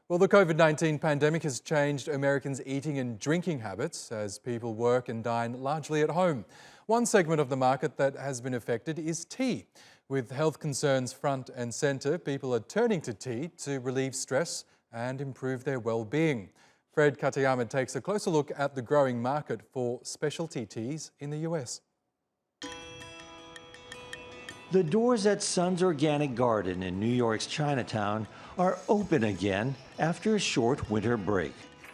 Well, the COVID-19 pandemic has changed Americans' eating and drinking habits as people work and dine largely at home. One segment of the market that has been affected is tea. With health concerns front and centre, people are turning to tea to relieve stress and improve their well-being. Fred Katayama takes a closer look at the growing market for specialty teas in the US. The doors at Sun's Organic Garden in New York's Chinatown are open again after a short winter break.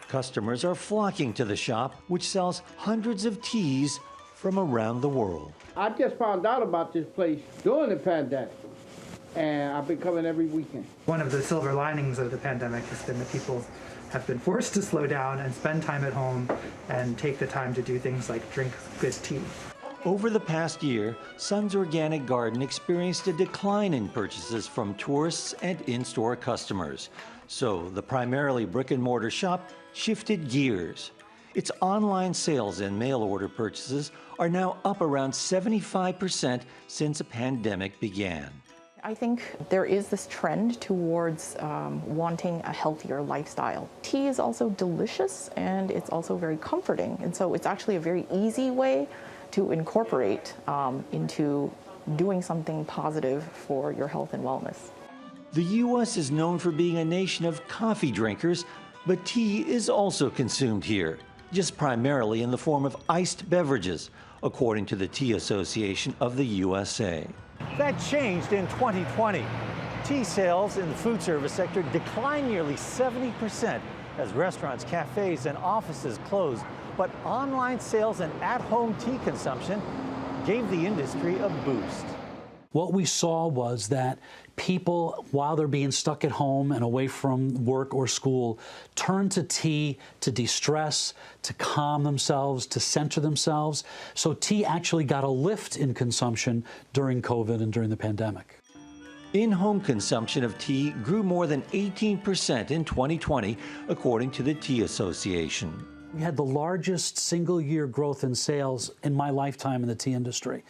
Customers are flocking to the shop, which sells hundreds of teas from around the world. I just found out about this place during the pandemic, and I've been coming every weekend. One of the silver linings of the pandemic has been that people have been forced to slow down and spend time at home and take the time to do things like drink good tea. Over the past year, Sun's Organic Garden experienced a decline in purchases from tourists and in-store customers. So the primarily brick-and-mortar shop shifted gears. Its online sales and mail-order purchases are now up around 75% since the pandemic began. I think there is this trend towards wanting a healthier lifestyle. Tea is also delicious and it's also very comforting, and so it's actually a very easy way to incorporate into doing something positive for your health and wellness. The U.S. is known for being a nation of coffee drinkers, but tea is also consumed here, just primarily in the form of iced beverages, according to the Tea Association of the USA. That changed in 2020. Tea sales in the food service sector declined nearly 70% as restaurants, cafes, and offices closed. But online sales and at-home tea consumption gave the industry a boost. What we saw was that people, while they're being stuck at home and away from work or school, turn to tea to de-stress, to calm themselves, to center themselves. So tea actually got a lift in consumption during COVID and during the pandemic. In-home consumption of tea grew more than 18% in 2020, according to the Tea Association. We had the largest single-year growth in sales in my lifetime in the tea industry.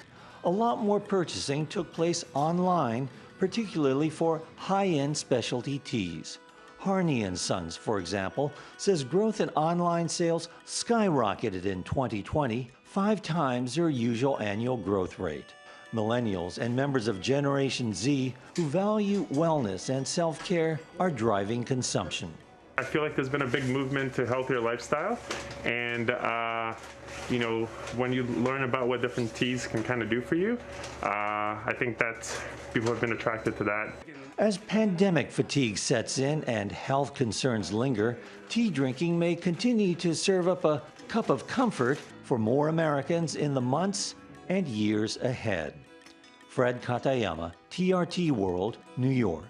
A lot more purchasing took place online, particularly for high-end specialty teas. Harney & Sons, for example, says growth in online sales skyrocketed in 2020, 5 times their usual annual growth rate. Millennials and members of Generation Z who value wellness and self-care are driving consumption. I feel like there's been a big movement to healthier lifestyle, and when you learn about what different teas can kind of do for you, I think that people have been attracted to that. As pandemic fatigue sets in and health concerns linger, tea drinking may continue to serve up a cup of comfort for more Americans in the months and years ahead. Fred Katayama, TRT World, New York.